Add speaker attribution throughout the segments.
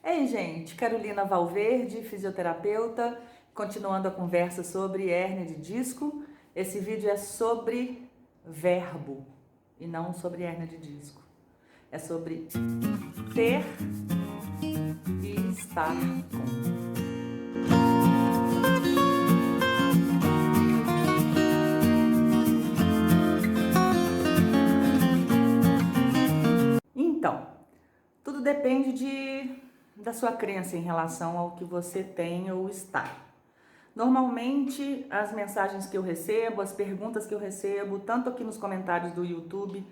Speaker 1: Ei, gente, Carolina Valverde, fisioterapeuta, continuando a conversa sobre hérnia de disco. Esse vídeo é sobre verbo e não sobre hérnia de disco. É sobre ter e estar com. Então, tudo depende da sua crença em relação ao que você tem ou está. Normalmente, as mensagens que eu recebo, as perguntas que eu recebo, tanto aqui nos comentários do YouTube,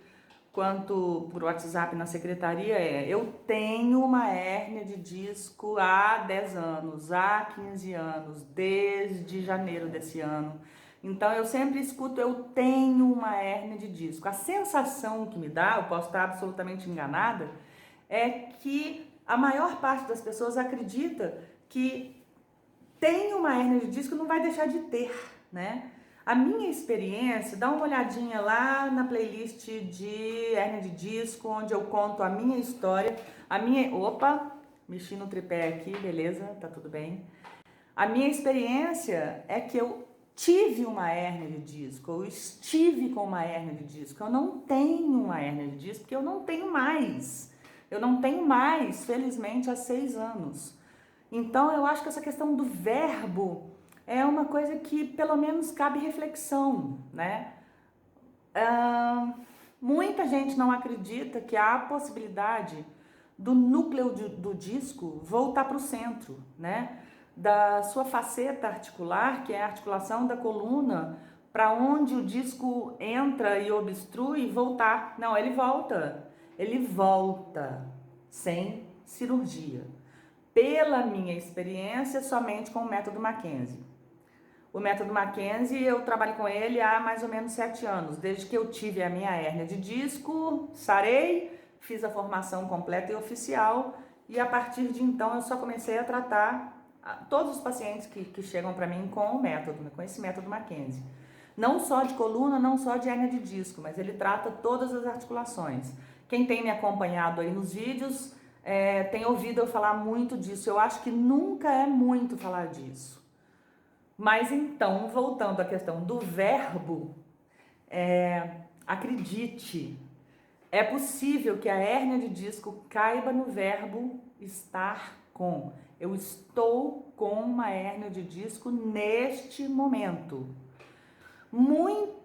Speaker 1: quanto por WhatsApp na secretaria eu tenho uma hérnia de disco há 10 anos, há 15 anos, desde janeiro desse ano. Então eu sempre escuto, eu tenho uma hérnia de disco. A sensação que me dá, eu posso estar absolutamente enganada, é que a maior parte das pessoas acredita que tem uma hérnia de disco e não vai deixar de ter, né? A minha experiência, dá uma olhadinha lá na playlist de hérnia de disco, onde eu conto a minha história, Opa, mexi no tripé aqui, beleza, tá tudo bem. A minha experiência é que eu tive uma hérnia de disco, eu estive com uma hérnia de disco, eu não tenho uma hérnia de disco, porque eu não tenho mais. Eu não tenho mais, felizmente, há 6 anos. Então, eu acho que essa questão do verbo é uma coisa que, pelo menos, cabe reflexão, né? Muita gente não acredita que há a possibilidade do núcleo do disco voltar para o centro, né? Da sua faceta articular, que é a articulação da coluna, para onde o disco entra e obstrui, voltar. Não, ele volta sem cirurgia. Pela minha experiência, somente com o método Mackenzie. O método Mackenzie, eu trabalho com ele há mais ou menos 7 anos. Desde que eu tive a minha hérnia de disco, sarei, fiz a formação completa e oficial. E a partir de então eu só comecei a tratar todos os pacientes que chegam para mim com o método, com esse método Mackenzie. Não só de coluna, não só de hérnia de disco, mas ele trata todas as articulações. Quem tem me acompanhado aí nos vídeos tem ouvido eu falar muito disso. Eu acho que nunca é muito falar disso. Mas então, voltando à questão do verbo, acredite, é possível que a hérnia de disco caiba no verbo estar com. Eu estou com uma hérnia de disco neste momento. Muitas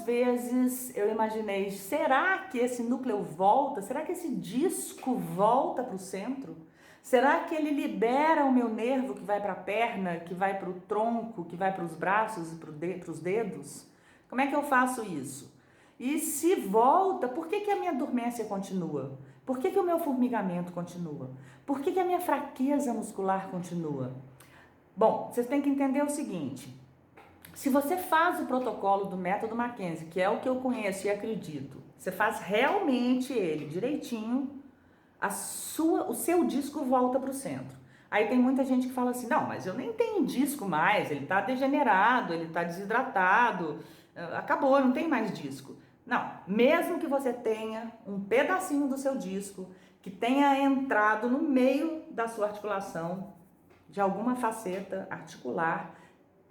Speaker 1: vezes eu imaginei, será que esse núcleo volta? Será que esse disco volta para o centro? Será que ele libera o meu nervo que vai para a perna, que vai para o tronco, que vai para os braços e para os dedos? Como é que eu faço isso? E se volta, por que a minha dormência continua? Por que o meu formigamento continua? Por que a minha fraqueza muscular continua? Bom, vocês têm que entender o seguinte: se você faz o protocolo do método Mackenzie, que é o que eu conheço e acredito, você faz realmente ele direitinho, o seu disco volta para o centro. Aí tem muita gente que fala assim, não, mas eu nem tenho disco mais, ele está degenerado, ele está desidratado, acabou, não tem mais disco. Não, mesmo que você tenha um pedacinho do seu disco que tenha entrado no meio da sua articulação, de alguma faceta articular.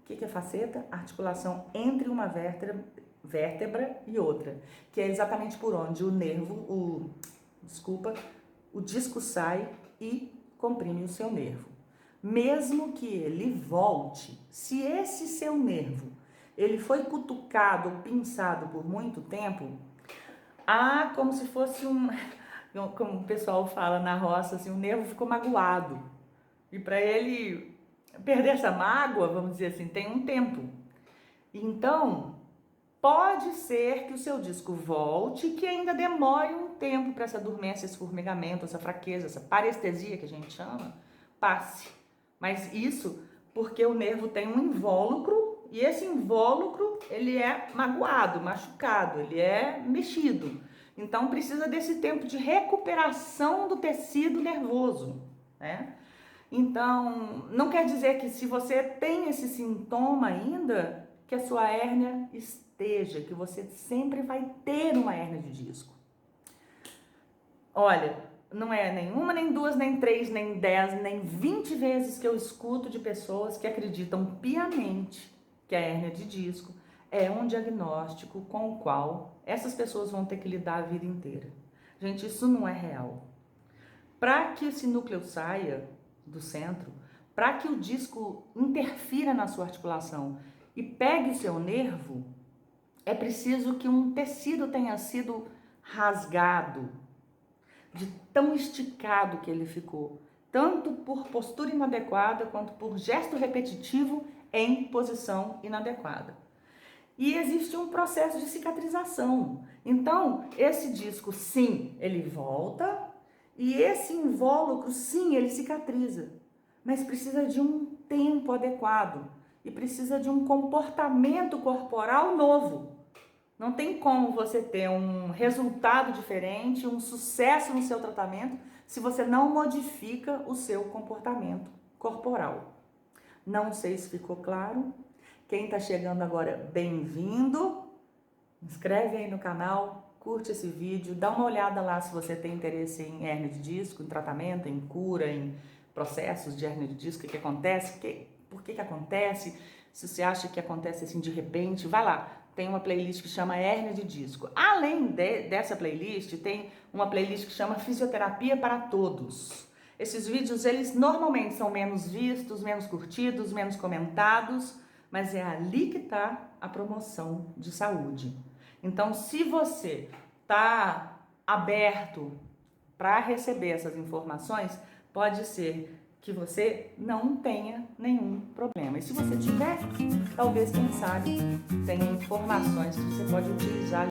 Speaker 1: O que é faceta? Articulação entre uma vértebra e outra, que é exatamente por onde o nervo, o disco sai e comprime o seu nervo. Mesmo que ele volte, se esse seu nervo ele foi cutucado ou pinçado por muito tempo, como se fosse como o pessoal fala na roça, assim, o nervo ficou magoado. E para ele perder essa mágoa, vamos dizer assim, tem um tempo. Então, pode ser que o seu disco volte e que ainda demore um tempo para essa dormência, esse formigamento, essa fraqueza, essa parestesia que a gente chama, passe. Mas isso porque o nervo tem um invólucro e esse invólucro ele é magoado, machucado, ele é mexido. Então precisa desse tempo de recuperação do tecido nervoso, né? Então, não quer dizer que se você tem esse sintoma ainda, que a sua hérnia esteja, que você sempre vai ter uma hérnia de disco. Olha, não é nenhuma, nem duas, nem três, nem 10, nem 20 vezes que eu escuto de pessoas que acreditam piamente que a hérnia de disco é um diagnóstico com o qual essas pessoas vão ter que lidar a vida inteira. Gente, isso não é real. Para que esse núcleo saia do centro, para que o disco interfira na sua articulação e pegue o seu nervo, é preciso que um tecido tenha sido rasgado, de tão esticado que ele ficou, tanto por postura inadequada quanto por gesto repetitivo em posição inadequada. E existe um processo de cicatrização. Então, esse disco, sim, ele volta, e esse invólucro, sim, ele cicatriza, mas precisa de um tempo adequado e precisa de um comportamento corporal novo. Não tem como você ter um resultado diferente, um sucesso no seu tratamento, se você não modifica o seu comportamento corporal. Não sei se ficou claro. Quem está chegando agora, bem-vindo. Inscreve aí no canal, curte esse vídeo, dá uma olhada lá se você tem interesse em hérnia de disco, em tratamento, em cura, em processos de hérnia de disco, o que acontece, por que acontece, se você acha que acontece assim de repente, vai lá. Tem uma playlist que chama hérnia de disco. Além dessa playlist, tem uma playlist que chama Fisioterapia para Todos. Esses vídeos, eles normalmente são menos vistos, menos curtidos, menos comentados, mas é ali que está a promoção de saúde. Então, se você está aberto para receber essas informações, pode ser que você não tenha nenhum problema. E se você tiver, talvez, quem sabe, tenha informações que você pode utilizar